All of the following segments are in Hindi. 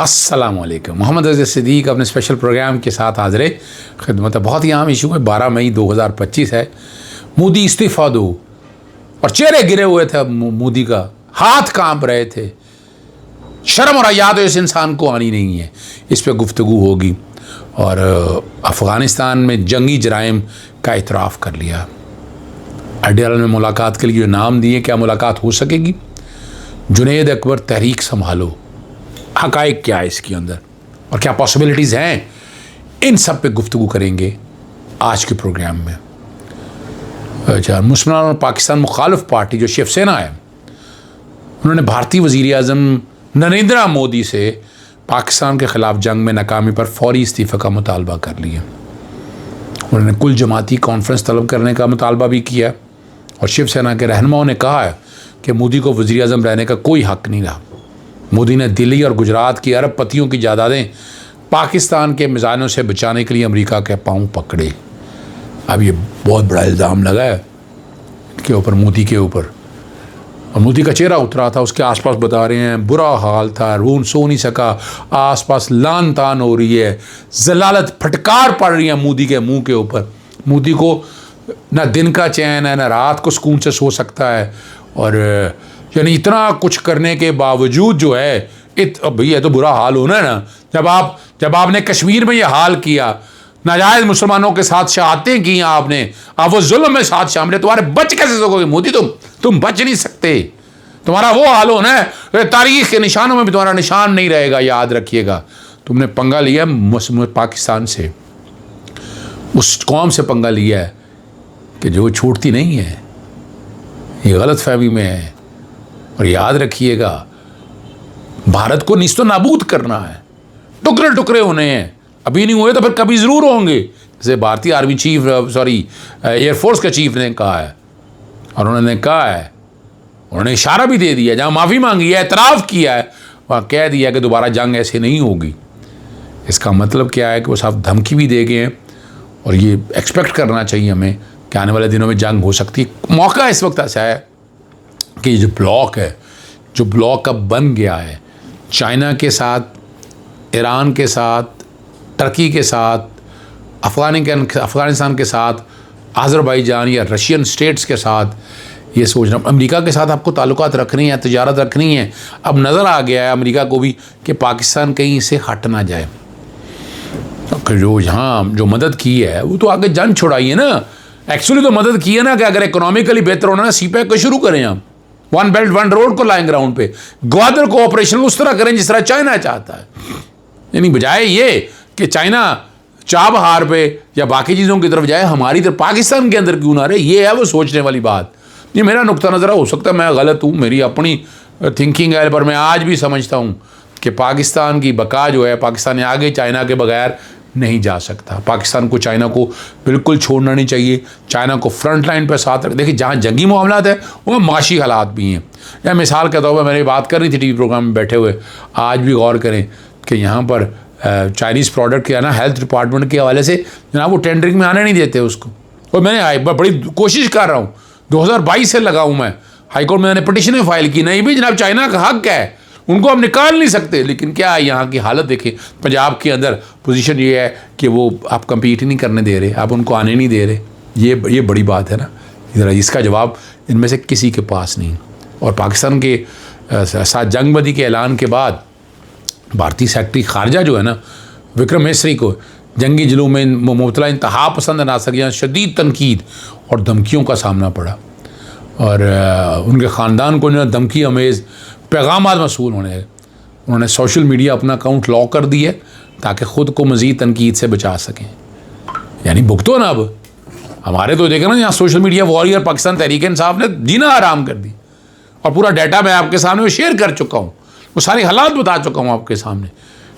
अस्सलामुअलैकुम। मोहम्मद रज़ा सिद्दीक अपने स्पेशल प्रोग्राम के साथ हाज़िर खिदमत है। बहुत ही अहम इशू है। 12 मई 2025 है। मोदी इस्तीफ़ा दो, और चेहरे गिरे हुए थे मोदी का, हाथ कांप रहे थे। शर्म और हया तो इस इंसान को आनी नहीं है। इस पर गुफ्तगू होगी। और अफ़गानिस्तान में जंगी जराइम का इतराफ़ कर लिया। अड्याल में मुलाकात के लिए जो नाम दिए, क्या मुलाकात हो सकेगी? जुनैद अकबर तहरीक संभालो, हक़ाइक़ क्या है इसके अंदर और क्या पॉसिबिलिटीज़ हैं, इन सब पे गुफ्तगू करेंगे आज के प्रोग्राम में। अच्छा, मुसलमान और पाकिस्तान मुखालिफ पार्टी जो शिवसेना है, उन्होंने भारतीय वज़ीर आज़म नरेंद्र मोदी से पाकिस्तान के ख़िलाफ़ जंग में नाकामी पर फ़ौरी इस्तीफ़े का मुतालबा कर लिया। उन्होंने कुल जमाती कॉन्फ्रेंस तलब करने का मुतालबा भी किया। और शिवसेना के रहनुमाओं ने कहा है कि मोदी को वज़ीर आज़म रहने का कोई हक़ नहीं रहा। मोदी ने दिल्ली और गुजरात की अरबपतियों की जायदादें पाकिस्तान के मिज़ाइलों से बचाने के लिए अमेरिका के पांव पकड़े। अब ये बहुत बड़ा इल्ज़ाम लगा है के ऊपर, मोदी के ऊपर। और मोदी का चेहरा उतरा था, उसके आसपास बता रहे हैं बुरा हाल था, रूम सो नहीं सका, आसपास लान तान हो रही है, जलालत फटकार पड़ रही है मोदी के मुंह के ऊपर। मोदी को ना दिन का चैन है, ना रात को सुकून से सो सकता है। और यानी इतना कुछ करने के बावजूद जो है, भैया तो बुरा हाल होना है ना। जब आपने कश्मीर में ये हाल किया, नाजायज़ मुसलमानों के साथ शहादतें की आपने, आप वो जुल्म में साथ शामिल है, तुम्हारे बच कैसे सकोगे मोदी? तुम बच नहीं सकते। तुम्हारा वो हाल होना है, तारीख़ के निशानों में भी तुम्हारा निशान नहीं रहेगा, याद रखिएगा। तुमने पंगा लिया पाकिस्तान से, उस कौम से पंगा लिया है कि जो छूटती नहीं है, ये गलत फहमी में है। और याद रखिएगा, भारत को निस्तो नाबूद करना है, टुकड़े टुकड़े होने हैं। अभी नहीं हुए तो फिर कभी ज़रूर होंगे। जैसे भारतीय आर्मी चीफ, एयरफोर्स के चीफ ने कहा है, और उन्होंने कहा है, उन्होंने इशारा भी दे दिया, जहाँ माफ़ी मांगी है, एतराफ़ किया है, वहाँ कह दिया कि दोबारा जंग ऐसे नहीं होगी। इसका मतलब क्या है कि वो साफ धमकी भी दे गए हैं। और ये एक्सपेक्ट करना चाहिए हमें कि आने वाले दिनों में जंग हो सकती है। मौका इस वक्त ऐसा है कि जो ब्लॉक है, जो ब्लॉक अब बन गया है, चाइना के साथ, ईरान के साथ, टर्की के साथ, अफ़गानिस्तान के साथ, आज़रबाईजान या रशियन स्टेट्स के साथ, ये सोचना, अमेरिका के साथ आपको ताल्लुकात रखनी है, तजारत रखनी है। अब नज़र आ गया है अमेरिका को भी कि पाकिस्तान कहीं से हट ना जाए। तो जो यहाँ जो मदद की है, वो तो आगे जंग छुड़ाई है ना। एक्चुअली तो मदद की है ना कि अगर इकोनॉमिकली बेहतर होना है, सीपैक को शुरू करें, हम वन बेल्ट वन रोड को लाएं ग्राउंड पे, ग्वादर को ऑपरेशन उस तरह करें जिस तरह चाइना चाहता है। यानी बजाय ये कि चाइना चाबहार पे या बाकी चीज़ों की तरफ जाए, हमारी तरफ पाकिस्तान के अंदर क्यों ना रहे, ये है वो सोचने वाली बात। ये मेरा नुक्ता नज़र हो सकता है मैं गलत हूँ, मेरी अपनी थिंकिंग है, पर मैं आज भी समझता हूँ कि पाकिस्तान की बका जो है, पाकिस्तान आगे चाइना के बगैर नहीं जा सकता। पाकिस्तान को चाइना को बिल्कुल छोड़ना नहीं चाहिए। चाइना को फ्रंट लाइन पर साथ रख। देखिए, जहाँ जंगी मामलात है वहाँ माशी हालात भी हैं। या मिसाल के तौर पर मैंने बात कर रही थी टीवी प्रोग्राम में बैठे हुए, आज भी गौर करें कि यहाँ पर चाइनीज़ प्रोडक्ट के ना हेल्थ डिपार्टमेंट के हवाले से जनाब वो टेंडरिंग में आने नहीं देते उसको। और मैंने बड़ी कोशिश कर रहा हूँ, 2022 से लगा हूँ मैं, हाईकोर्ट में मैंने पिटिशनें फाइल की, नहीं भी जनाब चाइना का हक़ है, उनको हम निकाल नहीं सकते। लेकिन क्या है, यहाँ की हालत देखें। पंजाब के अंदर पोजीशन ये है कि वो आप कम्पीट ही नहीं करने दे रहे, आप उनको आने नहीं दे रहे। ये बड़ी बात है ना। ज़रा इसका जवाब इनमें से किसी के पास नहीं। और पाकिस्तान के साथ जंगबंदी के ऐलान के बाद भारतीय सेक्रेटरी खारजा जो है ना, विक्रम मिस्री को जंगी जुलूम में मुबतला इंतहा पसंद नासरियाँ शदीद तनकीद और धमकियों का सामना पड़ा। और उनके ख़ानदान को जो धमकी अमेज़ पैगामात मसूल होने लगे। उन्होंने सोशल मीडिया अपना अकाउंट लॉक कर दिया ताकि ख़ुद को मज़ीद तनकीद से बचा सकें। यानी भुगतो ना। अब हमारे तो देखें ना, यहाँ social media warrior Pakistan Tehreek Insaf ने जीना आराम कर दी। और पूरा डाटा मैं आपके सामने शेयर कर चुका हूँ, वो सारी हालात बता चुका हूँ आपके सामने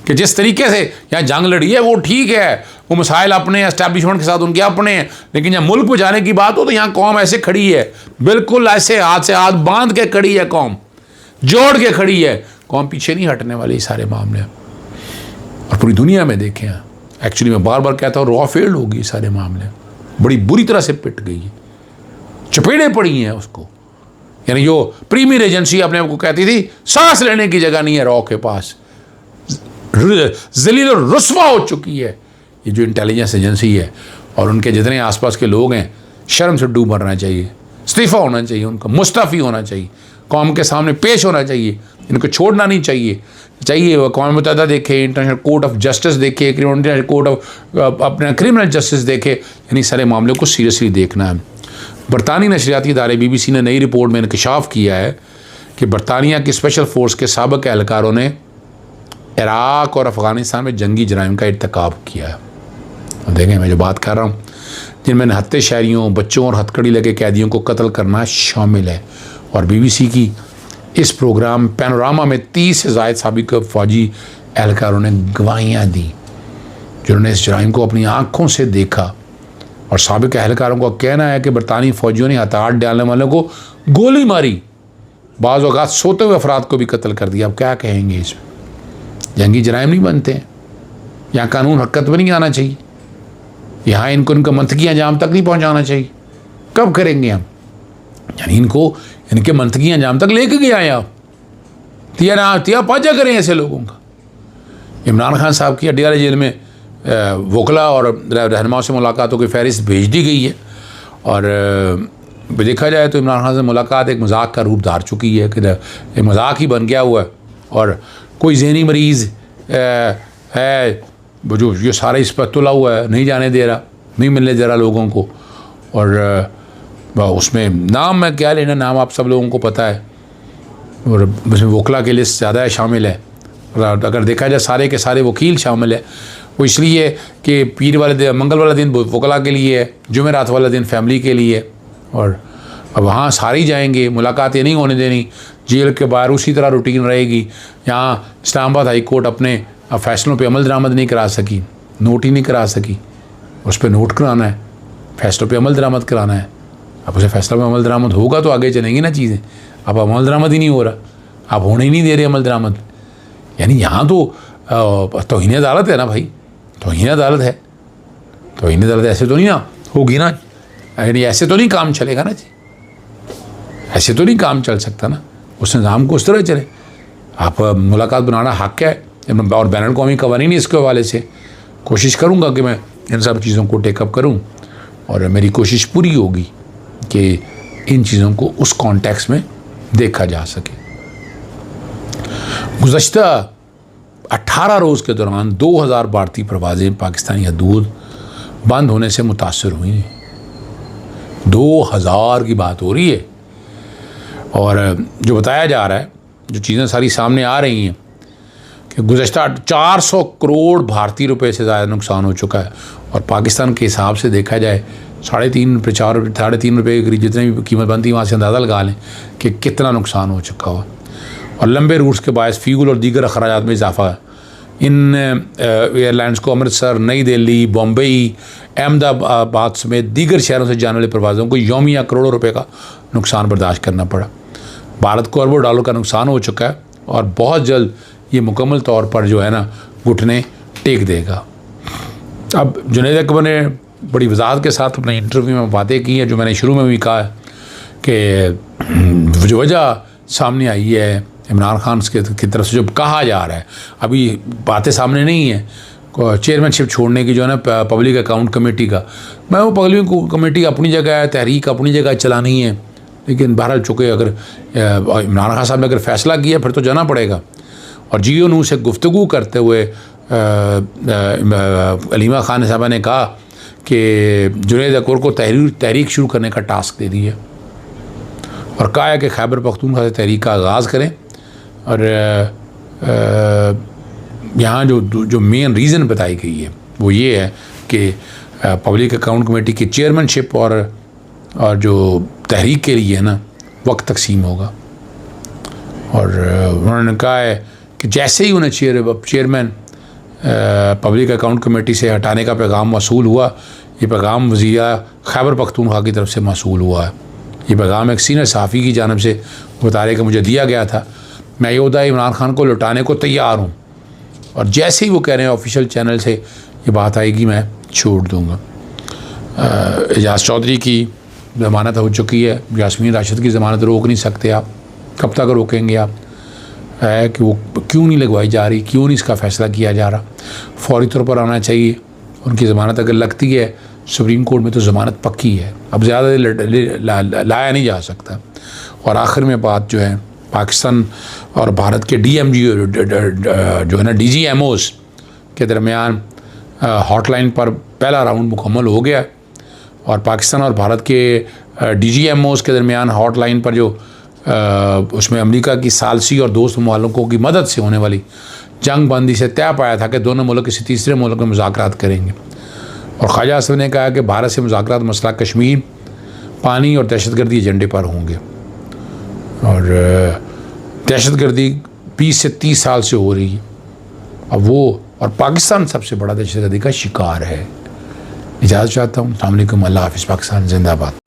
कि जिस तरीके से यहाँ जंग लड़ी है वो ठीक है, वो मसाइल अपने एस्टैब्लिशमेंट के साथ उनके अपने हैं। लेकिन जब मुल्क बचाने की बात हो तो यहाँ कौम ऐसे खड़ी है, बिल्कुल ऐसे हाथ से हाथ बांध के खड़ी है, कौम जोड़ के खड़ी है। कौम पीछे नहीं हटने वाली सारे मामले। और पूरी दुनिया में देखें, एक्चुअली मैं बार बार कहता हूँ, रॉ फेल्ड होगी सारे मामले, बड़ी बुरी तरह से पिट गई है, चपेड़े पड़ी हैं उसको। यानी जो प्रीमियर एजेंसी अपने आप को कहती थी, सांस लेने की जगह नहीं है रॉ के पास, जलील और रुस्वा हो चुकी है ये जो इंटेलिजेंस एजेंसी है, और उनके जितने आसपास के लोग हैं शर्म से डूब मरना चाहिए, इस्तीफ़ा होना चाहिए, उनका मुस्तफ़ी होना चाहिए, कौम के सामने पेश होना चाहिए, इनको छोड़ना नहीं चाहिए। वो कौम मुत्तहिदा देखे, इंटरनेशनल कोर्ट ऑफ जस्टिस देखे, इंटरनेशनल कोर्ट ऑफ अपना क्रिमिनल जस्टिस देखे, यानी सारे मामलों को सीरियसली देखना है। बरतानी नशरियाती इदारे BBC ने नई रिपोर्ट में इंकशाफ किया है कि बरतानिया की स्पेशल फोर्स के साबिक़ एहलकारों ने इराक़ और अफ़गानिस्तान में जंगी जराइम का इर्तिकाब किया है। अब देखें, मैं जो बात कर रहा हूँ, जिनमें नहत्ते शहरियों, बच्चों और हथकड़ी लगे कैदियों को कत्ल करना शामिल है। और BBC की इस प्रोग्राम पैनोरामा में 30 से ज़ायद साबिक़ फ़ौजी एहलकारों ने गवाहियाँ दी जिन्होंने इस जराइम को अपनी आँखों से देखा। और साबिक़ एहलकारों का कहना है कि बरतानी फ़ौजियों ने हथियार डालने वालों को गोली मारी, बाज़ औक़ात सोते हुए अफराद को भी कत्ल कर दिया। अब क्या कहेंगे इसमें? जंगी जराइम नहीं बनते हैं, यहाँ कानून हरकत में नहीं आना चाहिए, यहाँ इनको इनका मंतकी अंजाम तक नहीं पहुँचाना चाहिए। कब करेंगे हम? यानी इनको इनके मंतकी अंजाम तक लेके गए आए आप, तिया पाजा करें ऐसे लोगों का। इमरान खान साहब की अडयाला जेल में वकला और रहनुमाओं से मुलाकातों की फहरिस्त भेज दी गई है। और देखा जाए तो इमरान खान से मुलाकात एक मजाक का रूप धार चुकी है, कि एक मजाक ही बन गया हुआ है। और कोई ज़हनी मरीज़ है वो जो ये सारा इस पर तुला हुआ है, नहीं जाने दे रहा, नहीं मिलने दे रहा लोगों को। और उसमें नाम मैं क्या लेना, नाम आप सब लोगों को पता है, और उसमें वकला की लिस्ट ज़्यादा शामिल है। और अगर देखा जाए सारे के सारे वकील शामिल है। वो इसलिए कि पीर वाले दिन, मंगल वाला दिन वकला के लिए है, जुमेरात वाला दिन फैमिली के लिए। और अब वहाँ सारे ही जाएंगे, मुलाकातें नहीं होने देनी, जेल के बाहर उसी तरह रूटीन रहेगी। यहाँ इस्लामाबाद हाई कोर्ट अपने फ़ैसलों पे अमल दरामद नहीं करा सकी, नोट ही नहीं करा सकी। उस पर नोट कराना है, फ़ैसलों पे अमल दरामद कराना है। अब उसे फ़ैसला में अमल दरामद होगा तो आगे चलेंगी ना चीज़ें। अब अमल दरामद ही नहीं हो रहा, आप होने ही नहीं दे रहे अमल दरामद। यानी यहाँ तो तौहीन अदालत है ना भाई, तौहीन अदालत है। तौहीन अदालत ऐसे तो नहीं ना होगी ना, यानी ऐसे तो नहीं काम चलेगा ना जी, ऐसे तो नहीं काम चल सकता ना। उस निज़ाम को उस तरह चले। आप मुलाकात बनाना हक़ है, और बैनुल अक़वामी कवानीन इसके हवाले से कोशिश करूँगा कि मैं इन सब चीज़ों को टेकअप करूँ। और मेरी कोशिश पूरी होगी कि इन चीज़ों को उस कॉन्टेक्स्ट में देखा जा सके। गुज़श्ता 18 रोज़ के दौरान 2000 भारतीय प्रवासें पाकिस्तानी हदूद बंद होने से मुतासर हुई हैं। 2000 की बात हो रही है। और जो बताया जा रहा है, जो चीज़ें सारी सामने आ रही हैं, कि गुज़श्ता 400 करोड़ भारतीय रुपए से ज़्यादा नुकसान हो चुका है। और पाकिस्तान के हिसाब से देखा जाए 3.5 रुपये के करीब जितनी भी कीमत बनती है, वहाँ से अंदाज़ा लगा लें कि कितना नुकसान हो चुका हो। और लंबे रूट्स के बायस फ्यूल और दीगर अखराजात में इजाफा है। इन एयरलाइंस को अमृतसर, नई दिल्ली, बम्बई, अहमदाबाद समेत दीगर शहरों से जाने वाले प्रवासों को यौमिया करोड़ों रुपए का नुकसान बर्दाश्त करना पड़ा। भारत को अरबों डॉलर का नुकसान हो चुका है, और बहुत जल्द ये मुकम्मल तौर पर जो है ना घुटने टेक देगा। अब जुनैद अकबर ने बड़ी वजाहत के साथ अपने इंटरव्यू में बातें की हैं, जो मैंने शुरू में भी कहा है कि जो वजह सामने आई है इमरान खान की तरफ से जो कहा जा रहा है, अभी बातें सामने नहीं है चेयरमैनशिप छोड़ने की, जो है ना पब्लिक अकाउंट कमेटी का। मैं वो पब्लिक कमेटी अपनी जगह है, तहरीक अपनी जगह चलानी है, लेकिन बहरहाल चूँकि अगर इमरान खान साहब ने अगर फ़ैसला किया फिर तो जाना पड़ेगा। और जियो न्यूज़ से गुफ्तगू करते हुए अलीमा खान साहबा ने कहा कि जुनैद अकबर को तहरीक शुरू करने का टास्क दे दिया, और कहा है कि खैबर पख्तूनख्वा से तहरीक का आगाज़ करें। और यहाँ जो मेन रीज़न बताई गई है वो ये है कि पब्लिक अकाउंट कमेटी की चेयरमैनशिप और जो तहरीक के लिए है ना वक्त तकसीम होगा। और उन्होंने कहा है कि जैसे ही उन्हें चेयरमैन पब्लिक अकाउंट कमेटी से हटाने का पैगाम मौसूल हुआ, ये पैगाम वज़ीर खैबर पख्तूनख्वा की तरफ से मौसूल हुआ है। ये पैगाम एक सीनियर सहाफ़ी की जानब से मुतारे का मुझे दिया गया था। मैं ये उहदा इमरान खान को लौटाने को तैयार हूँ, और जैसे ही वो कह रहे हैं ऑफिशियल चैनल से ये बात आएगी मैं छोड़ दूँगा। एजाज़ चौधरी की ज़मानत हो चुकी है, यास्मीन राशिद की ज़मानत रोक नहीं सकते आप, कब तक रोकेंगे आप? है कि वो क्यों नहीं लगवाई जा रही, क्यों नहीं इसका फ़ैसला किया जा रहा। फौरी तौर पर आना चाहिए। उनकी ज़मानत अगर लगती है सुप्रीम कोर्ट में तो ज़मानत पक्की है, अब ज़्यादा लाया नहीं जा सकता। और आखिर में बात जो है पाकिस्तान और भारत के DMG जो है ना DGMOs के दरमियान हॉटलाइन पर पहला राउंड मुकम्मल हो गया और पाकिस्तान और भारत के DGMOs के दरमियान हॉटलाइन पर जो उसमें अमेरिका की सालसी और दोस्त मुमालिकों की मदद से होने वाली जंग बंदी से तय पाया था कि दोनों मुल्क किसी तीसरे मुल्क में मुज़ाकरात करेंगे। और ख्वाजा आसिफ ने कहा कि भारत से मुज़ाकरात मसला कश्मीर, पानी और दहशतगर्दी एजेंडे पर होंगे। और दहशतगर्दी 20 से 30 साल से हो रही है, अब वो और पाकिस्तान सबसे बड़ा दहशतगर्दी का शिकार है। इजाज़त चाहता हूँ। अस्सलाम वालेकुम, अल्लाह हाफ़िज़। पाकिस्तान जिंदाबाद।